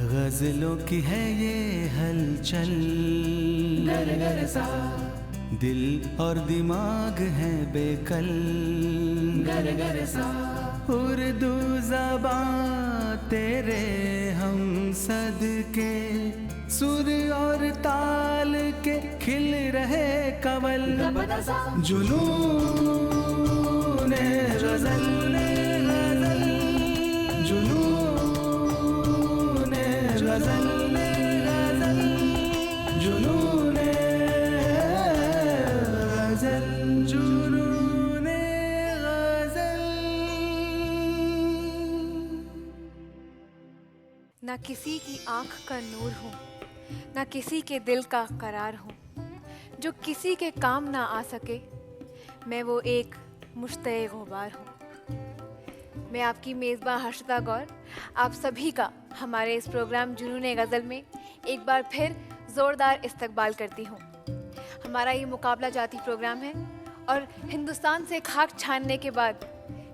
गजलों की है ये हलचल, गर गर सा दिल और दिमाग है बेकल, गर गर सा उर्दू ज़बां तेरे हम सदके, सुर और ताल के खिल रहे कमल, जुनून गजल गजल, जुनून गजल गजल, जुनून गजल, जुनून गजल। ना किसी की आंख का नूर हूँ, ना किसी के दिल का करार हूँ, जो किसी के काम ना आ सके, मैं वो एक मुश्तए गुबार हूँ। मैं आपकी मेज़बान हर्षिता गौर आप सभी का हमारे इस प्रोग्राम जुनून गज़ल में एक बार फिर ज़ोरदार इस्तकबाल करती हूँ। हमारा ये मुकाबला जाती प्रोग्राम है और हिंदुस्तान से खाक छानने के बाद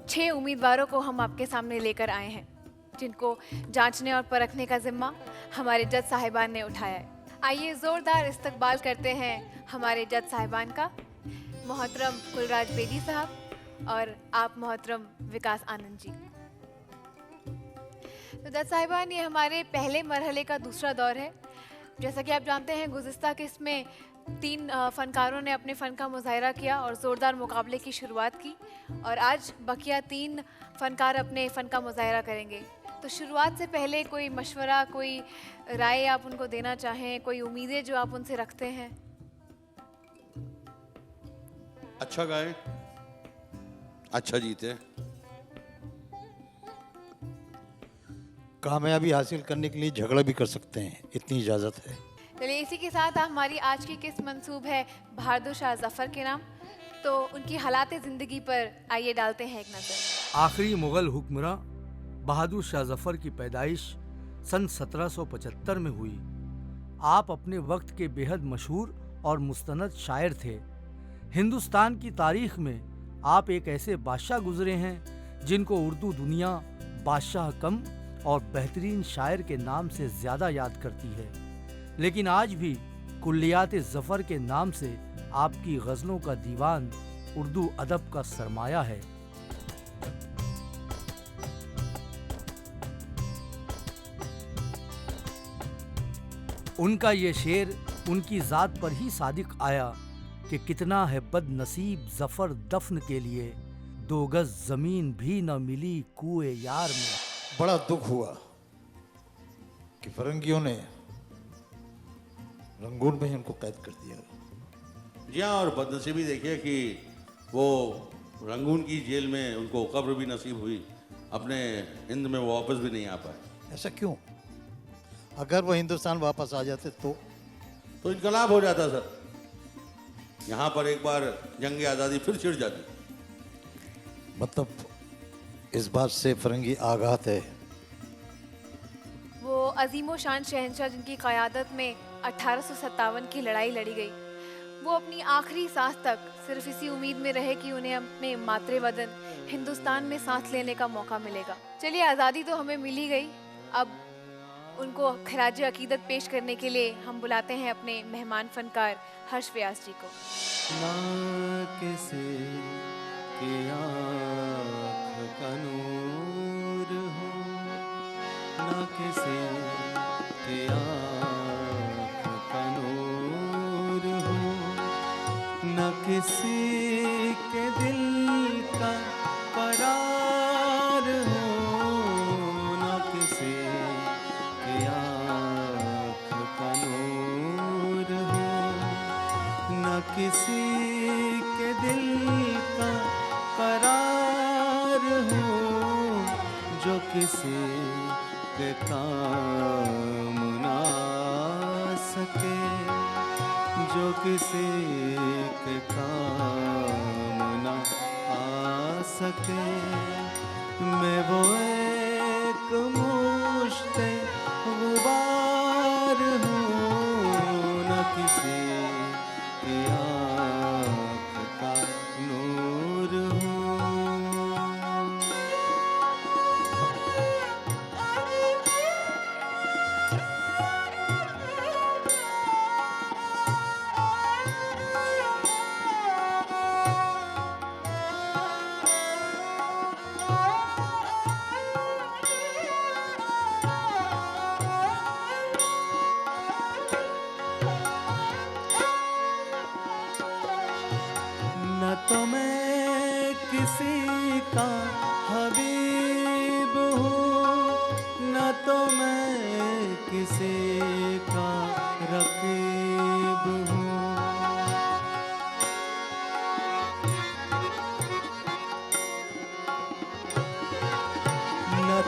6 उम्मीदवारों को हम आपके सामने लेकर आए हैं, जिनको जांचने और परखने का जिम्मा हमारे जज साहिबान ने उठाया है। आइए ज़ोरदार इस्तकबाल करते हैं हमारे जज साहिबान का। मोहतरम कुलराज बेदी साहब और आप मोहतरम विकास आनंद जी। तो जज साहिबान, ये हमारे पहले मरहले का दूसरा दौर है। जैसा कि आप जानते हैं, गुज़िस्ता किस्त में 3 फ़नकारों ने अपने फ़न का मुज़ाहिरा किया और ज़ोरदार मुकाबले की शुरुआत की, और आज बकिया 3 फ़नकार अपने फ़न का मुज़ाहिरा करेंगे। तो शुरुआत से पहले कोई मशवरा, कोई राय आप उनको देना चाहें, कोई उम्मीदें जो आप उनसे रखते हैं? अच्छा गाएं, अच्छा जीते। कामयाबी हासिल करने के लिए झगड़ा भी कर सकते हैं, इतनी इजाज़त है। चलिए, इसी के साथ हमारी आज की किस्त मंसूब है बहादुर शाह जफ़र के नाम। तो उनकी हालात ज़िंदगी पर आइए डालते हैं एक नज़र। आखिरी मुग़ल हुक्मरां बहादुर शाह जफ़र की पैदाइश सन 1775 में हुई। आप अपने वक्त के बेहद मशहूर और मुस्तनद शायर थे। हिंदुस्तान की तारीख में आप एक ऐसे बादशाह गुजरे हैं जिनको उर्दू दुनिया बादशाह कम और बेहतरीन शायर के नाम से ज़्यादा याद करती है। लेकिन आज भी कुल्लियात ज़फ़र के नाम से आपकी गज़लों का दीवान उर्दू अदब का सरमाया है। उनका ये शेर उनकी ज़ात पर ही सादिक आया कि कितना है बदनसीब ज़फ़र दफन के लिए, 2 गज़ ज़मीन भी न मिली कुए यार में। बड़ा दुख हुआ कि फरंगियों ने रंगून में उनको कैद कर दिया। जी हाँ, और बदनसीबी देखिए कि वो रंगून की जेल में उनको कब्र भी नसीब हुई, अपने हिंद में वो वापस भी नहीं आ पाए। ऐसा क्यों? अगर वो हिंदुस्तान वापस आ जाते तो इनकलाब हो जाता सर। यहाँ पर एक बार जंग आज़ादी फिर छिड़ जाती। मतलब इस बात से फरंगी आगाह थे। वो अजीमो शान शहंशाह जिनकी क़यादत में 1857 की लड़ाई लड़ी गई, वो अपनी आखिरी सांस तक सिर्फ इसी उम्मीद में रहे कि उन्हें अपने मातृ वतन हिंदुस्तान में सांस लेने का मौका मिलेगा। चलिए, आज़ादी तो हमें मिल ही गई, अब उनको खराज अकीदत पेश करने के लिए हम बुलाते हैं अपने मेहमान फ़नकार हर्ष व्यास जी को। ना किसी की आँख का नूर हो, ना किसी की आँख का नूर हो, ना किसी के दिल का करार हो, ना किसी की आँख का नूर हो, ना किसी के दिल का करार हो, जो किसी के काम ना सके, जो किसी के काम ना आ सके। मैं वो एक मुश्ते गुबार हूँ, न किसी की आँख का नूर हूँ।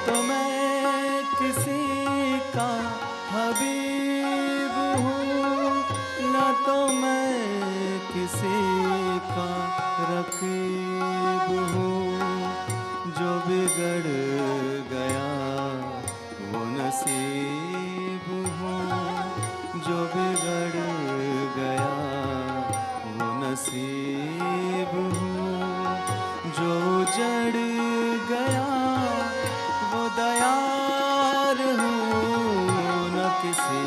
तो मैं किसी का हबीब हूँ, न तो मैं किसी का रकीब हूँ। जो बिगड़ गया वो नसीब हूँ, जो बिगड़ गया वो नसीब हूँ। जो उजड़ गया वो दयार हूँ, न किसी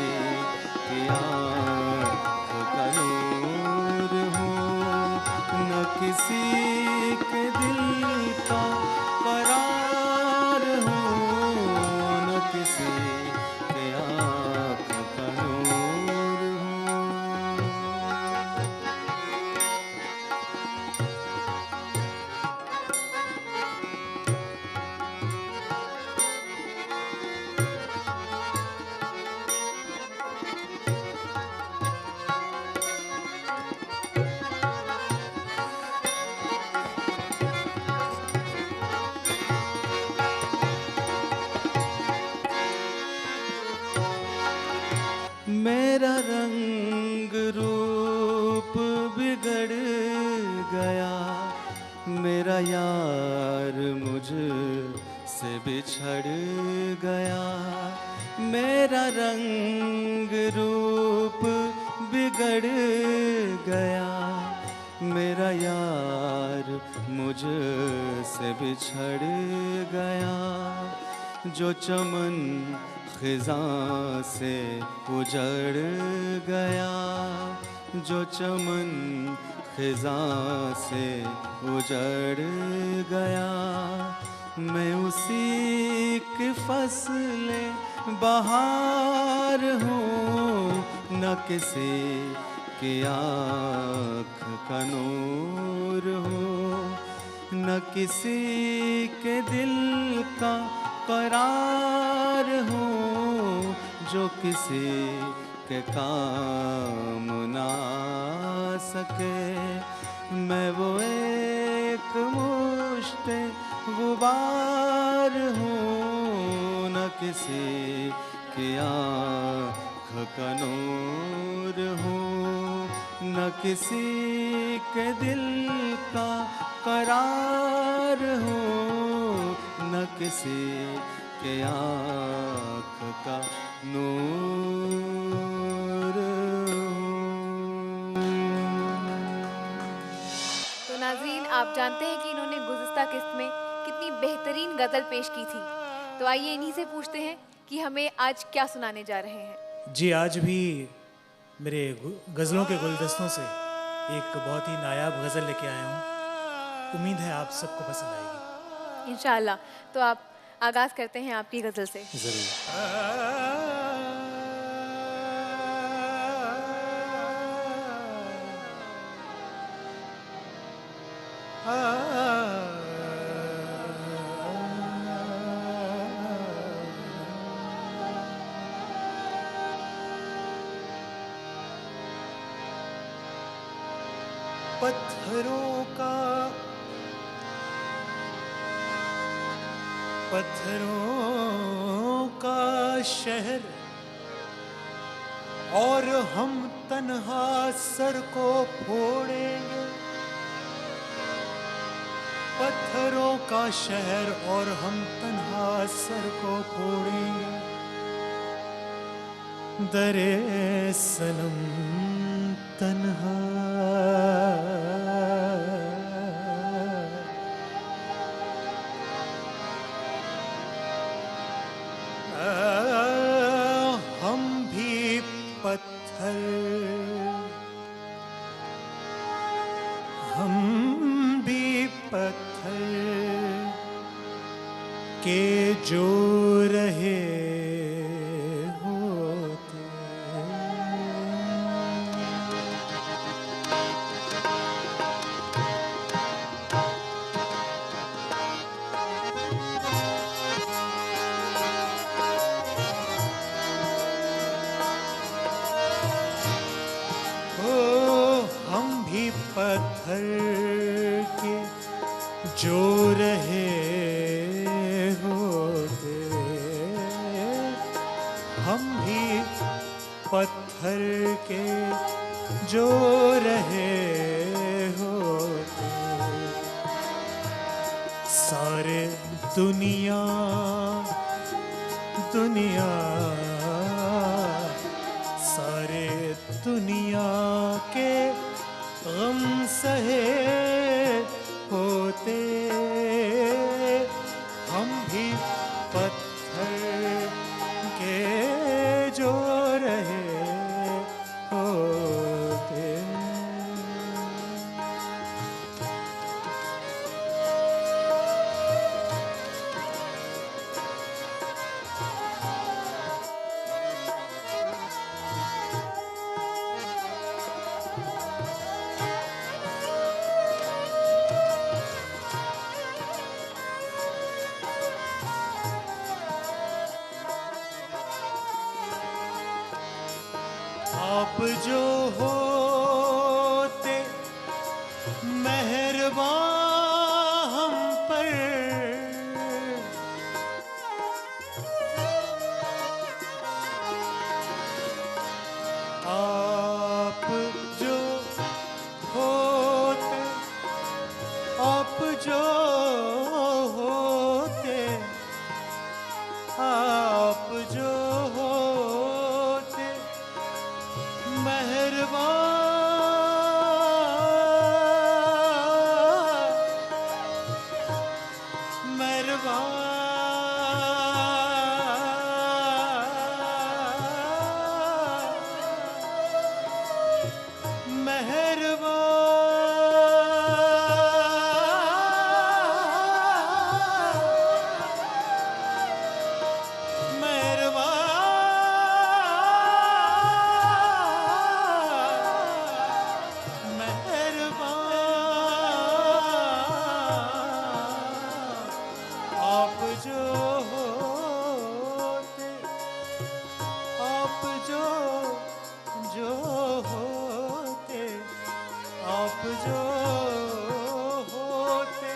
की आँख का नूर हूँ, न किसी के दिल का करार हूँ, न किसी के आँख का नूर हूँ। मेरा रंग रूप बिगड़ गया, मेरा यार मुझ से बिछड़ गया। मेरा रंग रूप बिगड़ गया, मेरा यार मुझ से बिछड़ गया। जो चमन खिज़ां से उजड़ गया, जो चमन खिज़ां से उजड़ गया, मैं उसी की फसले बहार हूँ, न किसी की आँख का नूर हूँ, न किसी के दिल का करार हूँ, जो किसी के काम ना सके। मैं वो एक मुश्त गुबार हूँ, न किसी की आँख का नूर हूँ, न किसी के दिल का करार हूँ, न किसी के आँख का नूर हूँ। तो नाज़रीन, आप जानते हैं कि इन्होंने गुज़िश्ता किस्त में कितनी बेहतरीन गज़ल पेश की थी। तो आइए इन्हीं से पूछते हैं कि हमें आज क्या सुनाने जा रहे हैं। जी, आज भी मेरे गज़लों के गुलदस्तों से एक बहुत ही नायाब गज़ल लेके आया हूँ। उम्मीद है आप सबको पसंद आएगी। इंशाअल्लाह। तो आप आगाज़ करते हैं आपकी गज़ल से। ज़रूर। पत्थरों का शहर और हम तन्हा सर को फोड़ेंगे। पत्थरों का शहर और हम तन्हा सर को फोड़ेंगे। दरे सनम तन्हा हम भी पत्थर, हम भी पत्थर के जो रहे होते। हम भी पत्थर के जो रहे होते। हम भी पत्थर के जो रहे होते, सारे दुनिया दुनिया सारे दुनिया के गम सहे होते, हम भी पत्थर के जो रहे होते। आप जो होते मेहरबान हम पर, आप जो होते, आप जो होते, आप जो होते मेहरबान आप जो होते, आप जो होते, आप जो होते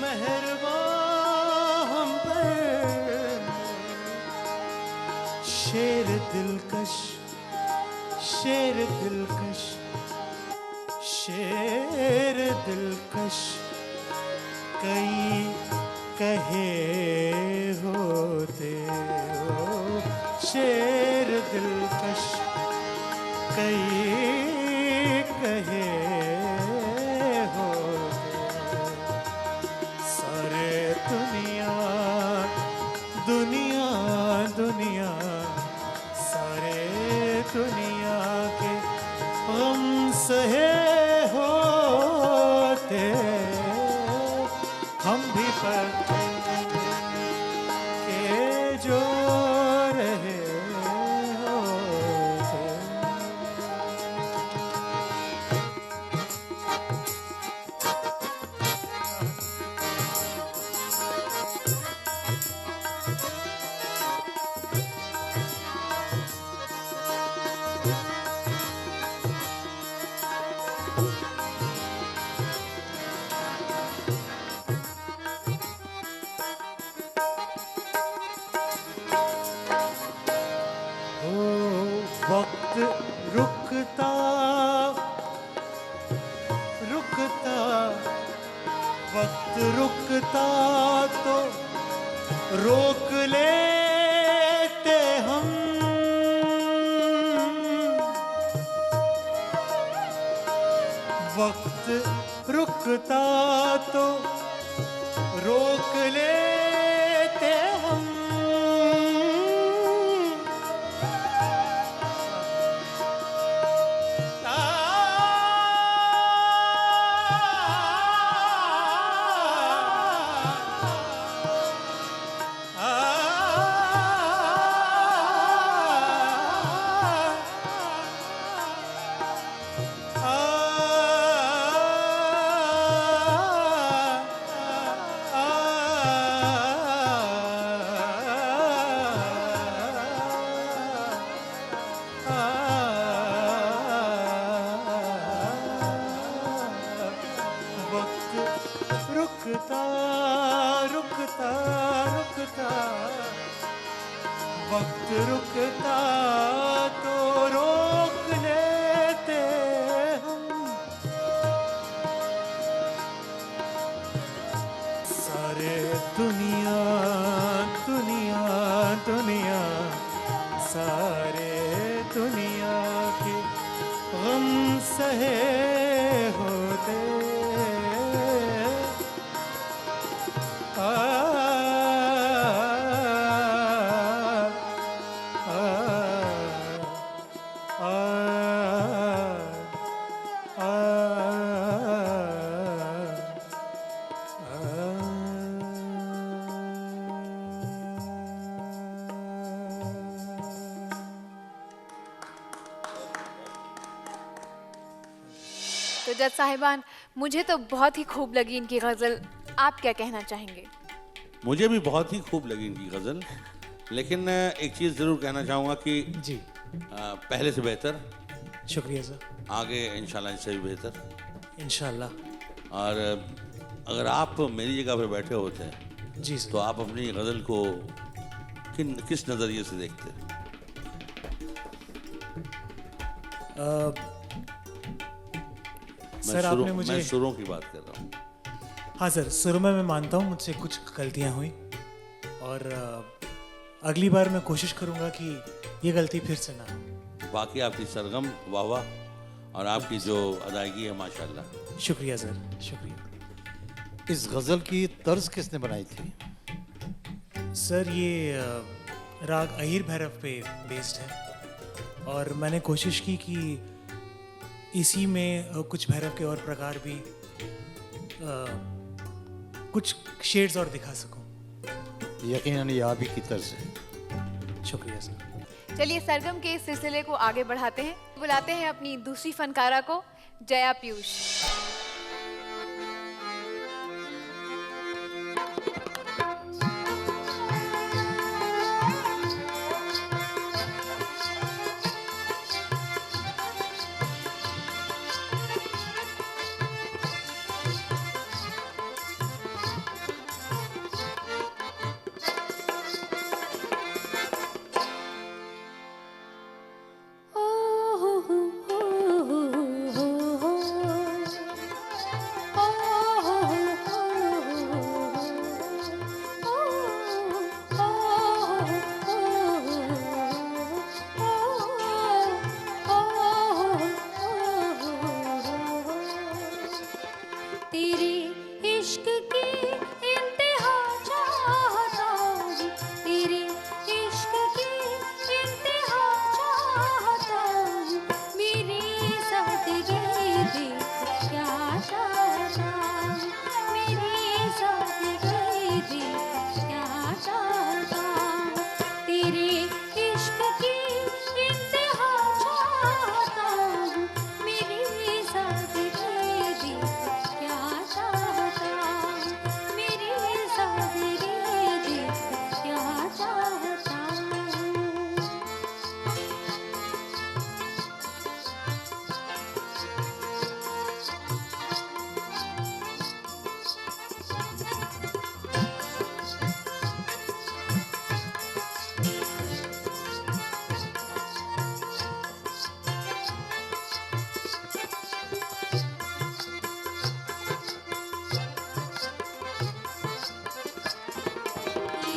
मेहरबान हम पर, शेर दिलकश, शेर दिलकश, शेर दिलकश कई कहे होते हो, शेर दिलकश कई कहे होते, सारे दुनिया दुनिया दुनिया सारे दुनिया के गम सहे होते, हम भी पत्थर के जो रहे होते। वक्त रुकता रुकता, वक्त रुकता तो रोक लेते हम, वक्त रुकता तो रोक लेते हम, रुकता रुकता रुकता, वक्त रुकता तो रोक लेते हम, सारे दुनिया दुनिया दुनिया, सारे दुनिया के गम सहे होते। तो जज साहिबान, मुझे तो बहुत ही खूब लगी इनकी गज़ल। आप क्या कहना चाहेंगे? मुझे भी बहुत ही खूब लगी इनकी गज़ल, लेकिन एक चीज़ ज़रूर कहना चाहूँगा कि जी पहले से बेहतर, शुक्रिया सर, आगे इंशाल्लाह इससे भी बेहतर। इंशाल्लाह। और अगर आप मेरी जगह पे बैठे होते हैं जी तो सर। आप अपनी गज़ल को किस नज़रिए से देखते? सर आपने मुझे, मैं सुरों की बात कर रहा हूँ। हाँ सर, सुर में मैं मानता हूँ मुझसे कुछ गलतियाँ हुई, और अगली बार मैं कोशिश करूँगा कि ये गलती फिर से ना हो। बाकी आपकी सरगम वाह वाह, और आपकी जो अदायगी है माशाल्लाह। शुक्रिया सर, शुक्रिया। इस गज़ल की तर्ज किसने बनाई थी? सर ये राग अहीर भैरव पे बेस्ड है, और मैंने कोशिश की कि इसी में कुछ भैरव के और प्रकार भी, कुछ शेड्स और दिखा सकूं। यकीनन ये आप ही की तर्ज है। शुक्रिया सर। चलिए सरगम के इस सिलसिले को आगे बढ़ाते हैं। बुलाते हैं अपनी दूसरी फनकारा को, जया पीयूष।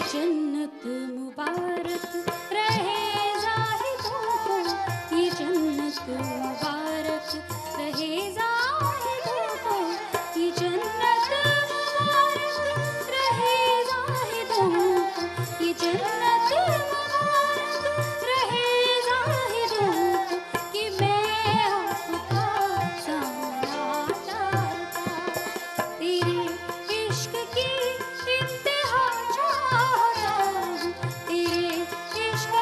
जन्नत मुबारक रहे जाहिदों को, ये जन्नत मुबारक रहे जाहिदों को, ये जन्नत मुबारक रहे जाहिदों को, ये जन्नत मुबारक रहे जाहिदों को, कि मैं आपका सामना चाहता, तेरे इश्क की इंतहा चाहता हूँ, तेरे इश्क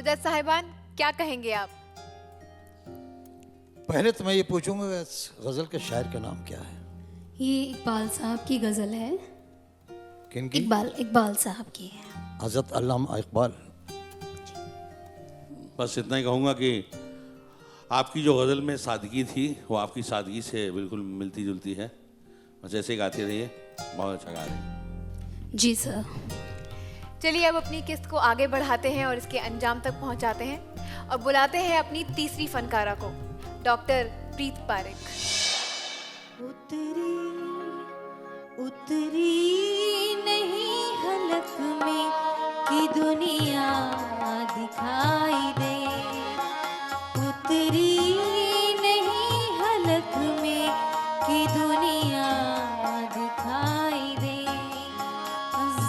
जज साहिबान, क्या कहेंगे आप? पहले तो मैं ये पूछूंगा इस गजल के शायर का नाम क्या है? ये इकबाल साहब की गज़ल है। किनकी? इकबाल साहब की है। हज़रत अल्लामा इकबाल। बस इतना ही कहूँगा कि आपकी जो गज़ल में सादगी थी वो आपकी सादगी से बिल्कुल मिलती जुलती है। बस ऐसे गाते रहिए, बहुत अच्छा गा रहे हैं। जी सर। चलिए अब अपनी किस्त को आगे बढ़ाते हैं और इसके अंजाम तक पहुंचाते हैं और बुलाते हैं अपनी तीसरी फनकारा को, डॉक्टर प्रीत पारेख। उतरी उतरी नहीं हलक में कि दुनिया दिखाई दे, उतरी नहीं हलक में कि दुनिया दिखाई दे।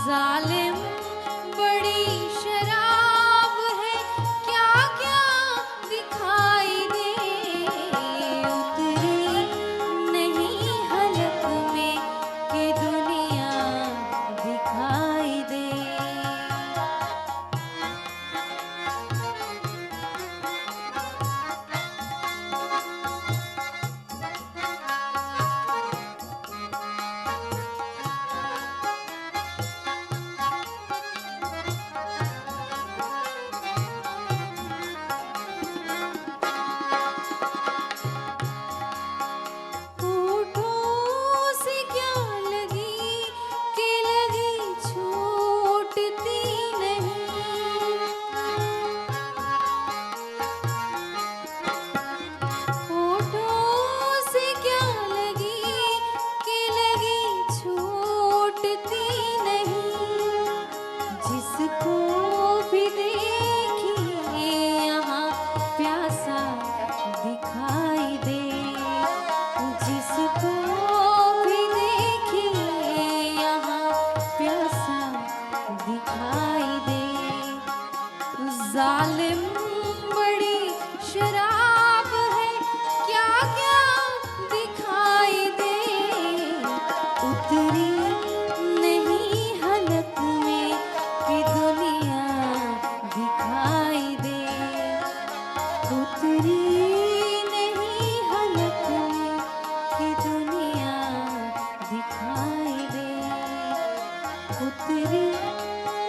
जालिम बड़ी शराब है, क्या क्या दिखाई दे। उतरी नहीं हलक में कि दुनिया दिखाई दे। होठों से क्या लगी कि लगी छूटती नहीं। होठों से क्या लगी कि लगी छूटती नहीं। जिसको भी देखिए यहाँ प्यासा दिखाई दे। जिसको भी देखिए यहाँ प्यासा दिखाई दे। जालिम बड़ी शराब है, क्या क्या दिखाई दे। उतरी नहीं हलक में कि दुनिया दिखाई दे। उतरी नहीं हलक में कि दुनिया दिखाई दे। उतरी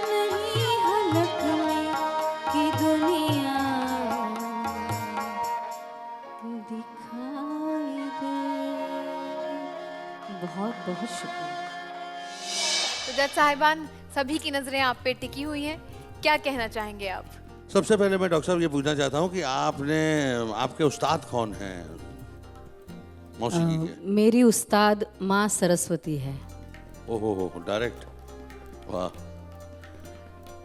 नहीं हलक में कि दुनिया दिखाई दे। बहुत बहुत शुक्रिया। तो जज साहिबान, सभी की नजरें आप पे टिकी हुई हैं, क्या कहना चाहेंगे आप? सबसे पहले मैं डॉक्टर साहब ये पूछना चाहता हूँ कि आपके उस्ताद कौन हैं मौसीकी के? मेरी उस्ताद माँ सरस्वती है। ओहो हो, डायरेक्ट, वाह,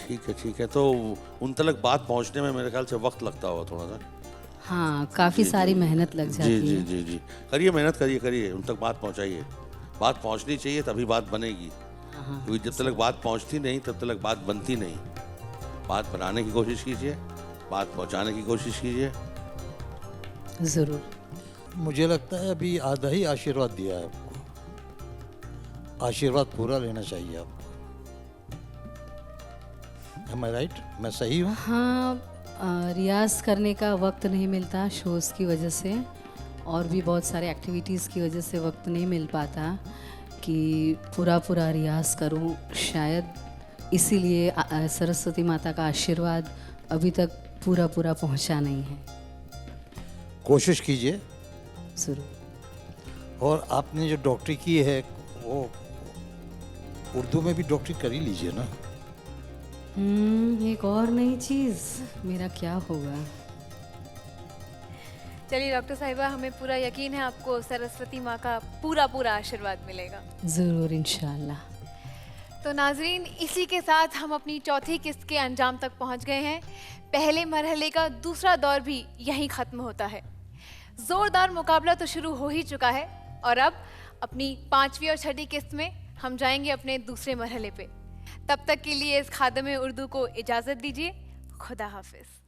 ठीक है। तो उन तक बात पहुँचने में मेरे ख्याल से वक्त लगता होगा थोड़ा सा। हाँ, काफ़ी सारी मेहनत लग जाती जी है। जी जी, करिए मेहनत, करिए उन तक बात पहुँचाइए। बात पहुँचनी चाहिए तभी बात बनेगी, क्योंकि जब तक बात पहुँचती नहीं तब तक बात बनती नहीं। बात बनाने की कोशिश कीजिए, बात पहुँचाने की कोशिश कीजिए। ज़रूर। मुझे लगता है अभी आधा ही आशीर्वाद दिया है आपको, आशीर्वाद पूरा लेना चाहिए आपको। Am I right? मैं सही हूँ? हाँ, रियाज करने का वक्त नहीं मिलता शोज़ की वजह से, और भी बहुत सारे एक्टिविटीज़ की वजह से वक्त नहीं मिल पाता कि पूरा रियाज करूं। शायद इसीलिए सरस्वती माता का आशीर्वाद अभी तक पूरा पहुंचा नहीं है। कोशिश कीजिए। ज़रूर। और आपने जो डॉक्टरी की है वो उर्दू में भी डॉक्टरी कर ही लीजिए ना। एक और नई चीज़, मेरा क्या होगा? चलिए डॉक्टर साहिबा, हमें पूरा यकीन है आपको सरस्वती माँ का पूरा आशीर्वाद मिलेगा। ज़रूर, इंशाल्लाह। तो नाजरीन, इसी के साथ हम अपनी चौथी किस्त के अंजाम तक पहुंच गए हैं। पहले मरहले का दूसरा दौर भी यहीं ख़त्म होता है। ज़ोरदार मुकाबला तो शुरू हो ही चुका है और अब अपनी पांचवी और छठी किस्त में हम जाएंगे अपने दूसरे मरहले पे। तब तक के लिए इस खादमे उर्दू को इजाज़त दीजिए। खुदा हाफिज़।